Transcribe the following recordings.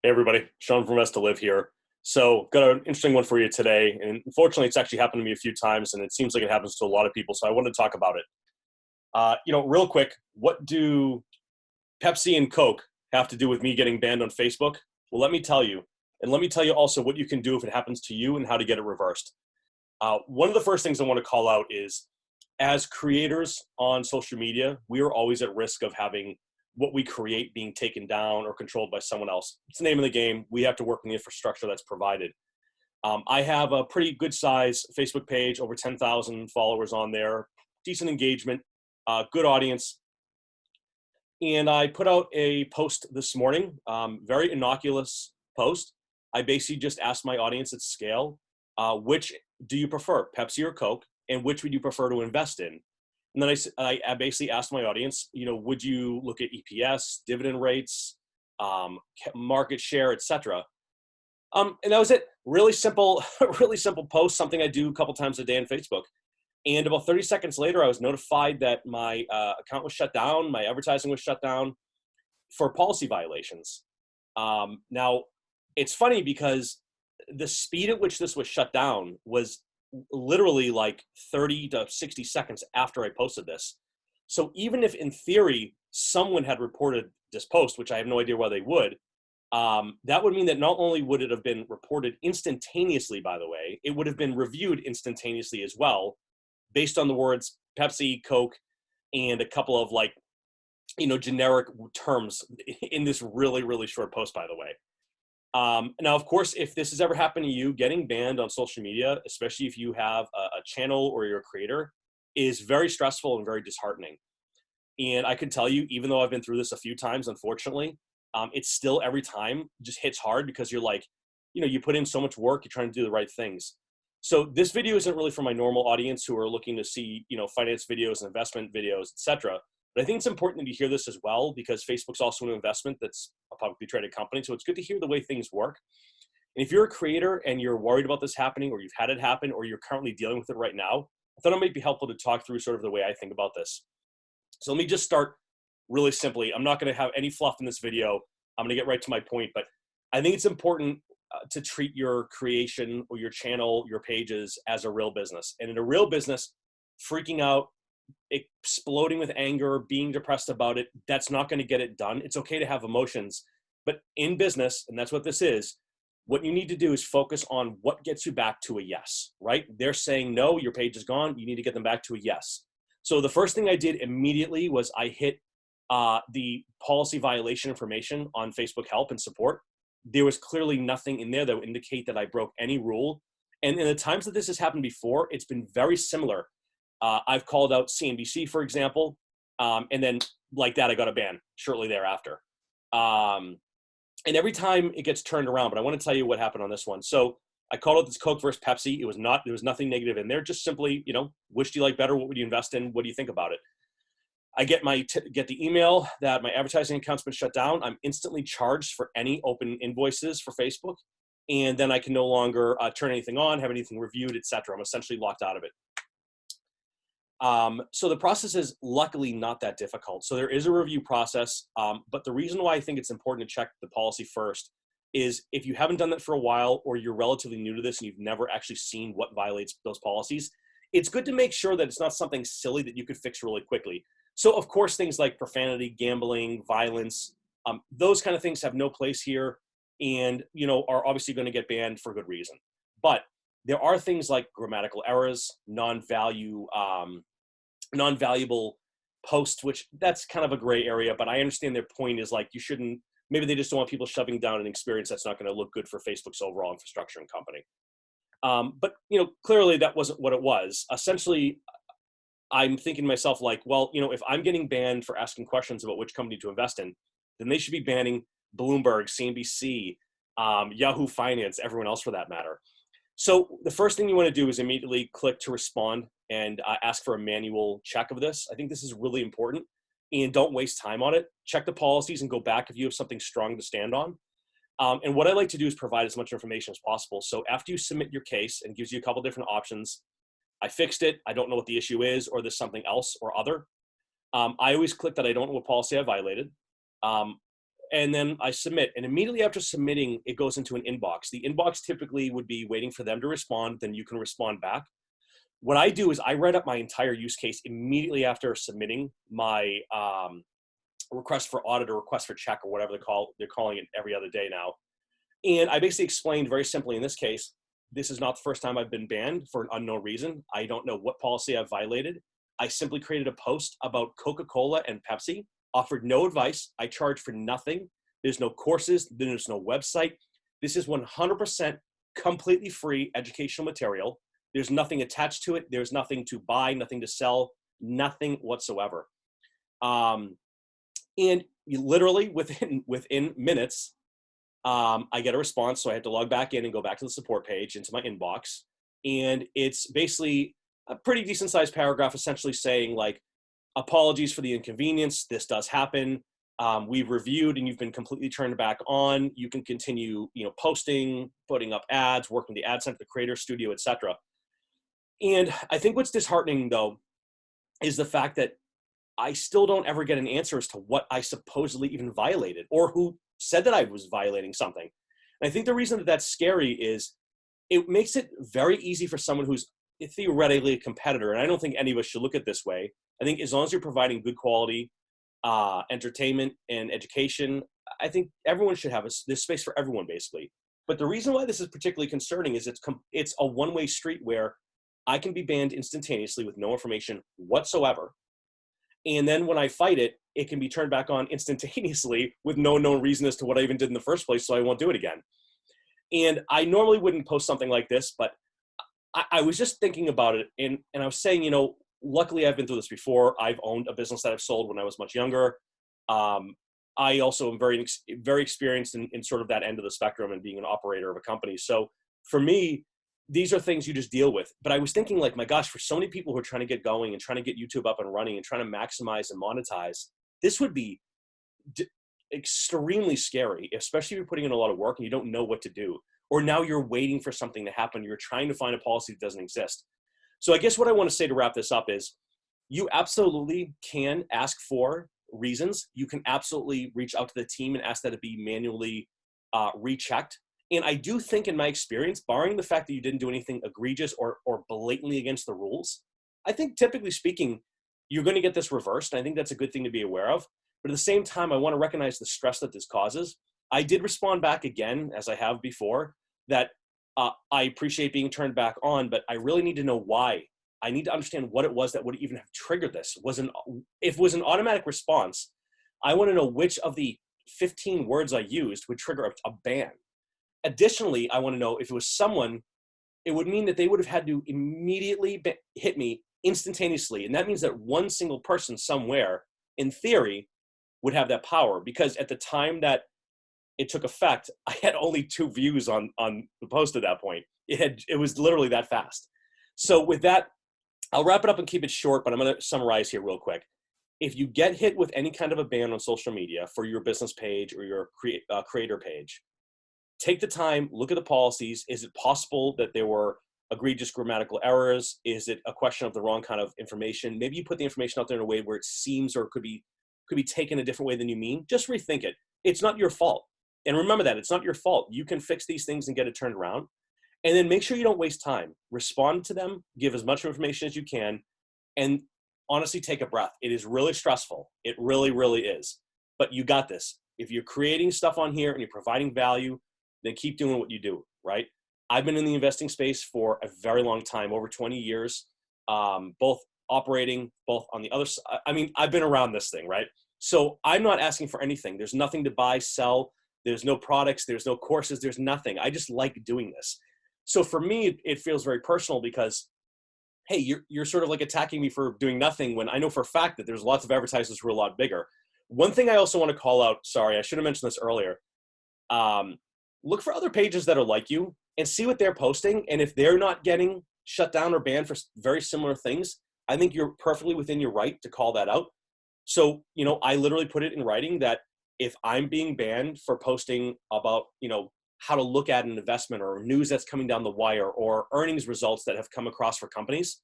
Hey everybody, Sean from Rest to Live here. So, got an interesting one for you today, and unfortunately, it's actually happened to me a few times, and it seems like it happens to a lot of people. So, I wanted to talk about it. Real quick, what do Pepsi and Coke have to do with me getting banned on Facebook? Well, let me tell you, and let me tell you also what you can do if it happens to you and how to get it reversed. One of the first things I want to call out is, as creators on social media, we are always at risk of having what we create being taken down or controlled by someone else. It's the name of the game. We have to work on the infrastructure that's provided. I have a pretty good size Facebook page, over 10,000 followers on there, decent engagement, good audience. And I put out a post this morning, very innocuous post. I basically just asked my audience at scale, which do you prefer, Pepsi or Coke? And which would you prefer to invest in? And then I basically asked my audience, would you look at EPS, dividend rates, market share, etc. And that was it. Really simple, really simple post, something I do a couple times a day on Facebook. And about 30 seconds later, I was notified that my account was shut down, my advertising was shut down for policy violations. Now, it's funny because the speed at which this was shut down was literally like 30 to 60 seconds after I posted this. So even if in theory someone had reported this post, which I have no idea why they would, that would mean that not only would it have been reported instantaneously, by the way, it would have been reviewed instantaneously as well, based on the words Pepsi, Coke, and a couple of generic terms in this really, really short post, by the way. Now, of course, if this has ever happened to you, getting banned on social media, especially if you have a channel or you're a creator, is very stressful and very disheartening. And I can tell you, even though I've been through this a few times, unfortunately, it's still every time just hits hard because you're like, you put in so much work, you're trying to do the right things. So this video isn't really for my normal audience who are looking to see, finance videos and investment videos, etc. But I think it's important to hear this as well because Facebook's also an investment that's a publicly traded company. So it's good to hear the way things work. And if you're a creator and you're worried about this happening or you've had it happen or you're currently dealing with it right now, I thought it might be helpful to talk through sort of the way I think about this. So let me just start really simply. I'm not going to have any fluff in this video. I'm going to get right to my point, but I think it's important to treat your creation or your channel, your pages as a real business. And in a real business, freaking out, exploding with anger, being depressed about it, that's not going to get it done. It's okay to have emotions, but in business, and that's what this is, what you need to do is focus on what gets you back to a yes, right? They're saying no, your page is gone. You need to get them back to a yes. So the first thing I did immediately was I hit the policy violation information on Facebook help and support. There was clearly nothing in there that would indicate that I broke any rule. And in the times that this has happened before, it's been very similar. I've called out CNBC, for example, and then like that, I got a ban shortly thereafter. And every time it gets turned around, but I want to tell you what happened on this one. So I called out this Coke versus Pepsi. There was nothing negative in there. Just simply, which do you like better? What would you invest in? What do you think about it? I get the email that my advertising account's been shut down. I'm instantly charged for any open invoices for Facebook. And then I can no longer turn anything on, have anything reviewed, etc. I'm essentially locked out of it. So the process is luckily not that difficult. So there is a review process, but the reason why I think it's important to check the policy first is if you haven't done that for a while or you're relatively new to this and you've never actually seen what violates those policies, it's good to make sure that it's not something silly that you could fix really quickly. So of course, things like profanity, gambling, violence, those kind of things have no place here and, are obviously going to get banned for good reason. But there are things like grammatical errors, non-valuable posts, which that's kind of a gray area, but I understand their point is like, maybe they just don't want people shoving down an experience that's not going to look good for Facebook's overall infrastructure and company. But, clearly that wasn't what it was. Essentially, I'm thinking to myself like, well, if I'm getting banned for asking questions about which company to invest in, then they should be banning Bloomberg, CNBC, Yahoo Finance, everyone else for that matter. So the first thing you want to do is immediately click to respond and ask for a manual check of this. I think this is really important and don't waste time on it. Check the policies and go back if you have something strong to stand on. And what I like to do is provide as much information as possible. So after you submit your case and gives you a couple different options, I fixed it, I don't know what the issue is, or there's something else or other. I always click that I don't know what policy I violated. and then I submit. And immediately after submitting, it goes into an inbox. The inbox typically would be waiting for them to respond. Then you can respond back. What I do is I write up my entire use case immediately after submitting my request for audit or request for check or whatever they're calling it every other day now. And I basically explained very simply in this case, this is not the first time I've been banned for an unknown reason. I don't know what policy I've violated. I simply created a post about Coca-Cola and Pepsi, offered no advice. I charge for nothing. There's no courses. There's no website. This is 100% completely free educational material. There's nothing attached to it. There's nothing to buy, nothing to sell, nothing whatsoever. And you literally within minutes, I get a response. So I had to log back in and go back to the support page into my inbox. And it's basically a pretty decent sized paragraph essentially saying like, apologies for the inconvenience. This does happen. We've reviewed and you've been completely turned back on. You can continue, posting, putting up ads, working the ad center, the creator studio, etc. And I think what's disheartening though, is the fact that I still don't ever get an answer as to what I supposedly even violated or who said that I was violating something. And I think the reason that that's scary is it makes it very easy for someone who's theoretically a competitor. And I don't think any of us should look at it this way. I think as long as you're providing good quality entertainment and education, I think everyone should have this space for everyone basically. But the reason why this is particularly concerning is it's a one-way street where I can be banned instantaneously with no information whatsoever. And then when I fight it, it can be turned back on instantaneously with no known reason as to what I even did in the first place, so I won't do it again. And I normally wouldn't post something like this, but I was just thinking about it, and I was saying, luckily I've been through this before. I've owned a business that I've sold when I was much younger. I also am very, very experienced in sort of that end of the spectrum and being an operator of a company. So for me, these are things you just deal with. But I was thinking like, my gosh, for so many people who are trying to get going and trying to get YouTube up and running and trying to maximize and monetize, this would be extremely scary, especially if you're putting in a lot of work and you don't know what to do. Or now you're waiting for something to happen. You're trying to find a policy that doesn't exist. So I guess what I want to say to wrap this up is you absolutely can ask for reasons. You can absolutely reach out to the team and ask that it be manually rechecked. And I do think in my experience, barring the fact that you didn't do anything egregious or blatantly against the rules, I think typically speaking, you're going to get this reversed. And I think that's a good thing to be aware of. But at the same time, I want to recognize the stress that this causes. I did respond back again, as I have before, that I appreciate being turned back on, but I really need to know why. I need to understand what it was that would even have triggered this. If it was an automatic response, I want to know which of the 15 words I used would trigger a ban. Additionally, I want to know if it was someone, it would mean that they would have had to immediately hit me instantaneously. And that means that one single person somewhere, in theory, would have that power. Because at the time that it took effect, I had only 2 views on the post at that point. It was literally that fast. So with that, I'll wrap it up and keep it short, but I'm going to summarize here real quick. If you get hit with any kind of a ban on social media for your business page or your creator page, take the time, look at the policies. Is it possible that there were egregious grammatical errors? Is it a question of the wrong kind of information? Maybe you put the information out there in a way where it seems or could be taken a different way than you mean. Just rethink it. It's not your fault. And remember that, it's not your fault. You can fix these things and get it turned around. And then make sure you don't waste time. Respond to them, give as much information as you can, and honestly take a breath. It is really stressful. It really, really is. But you got this. If you're creating stuff on here and you're providing value, then keep doing what you do, right? I've been in the investing space for a very long time, over 20 years, both operating, both on the other side. I mean, I've been around this thing, right? So I'm not asking for anything. There's nothing to buy, sell. There's no products. There's no courses. There's nothing. I just like doing this. So for me, it feels very personal because, hey, you're sort of like attacking me for doing nothing when I know for a fact that there's lots of advertisers who are a lot bigger. One thing I also want to call out, sorry, I should have mentioned this earlier. Look for other pages that are like you and see what they're posting. And if they're not getting shut down or banned for very similar things, I think you're perfectly within your right to call that out. So, I literally put it in writing that if I'm being banned for posting about, how to look at an investment or news that's coming down the wire or earnings results that have come across for companies,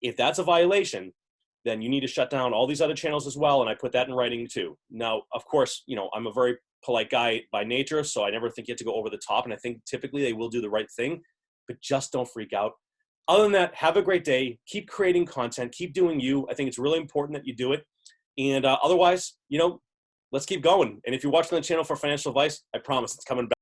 if that's a violation, then you need to shut down all these other channels as well. And I put that in writing too. Now, of course, I'm a very polite guy by nature, so I never think you have to go over the top. And I think typically they will do the right thing, but just don't freak out. Other than that, have a great day. Keep creating content. Keep doing you. I think it's really important that you do it. And otherwise, let's keep going. And if you're watching the channel for financial advice, I promise it's coming back.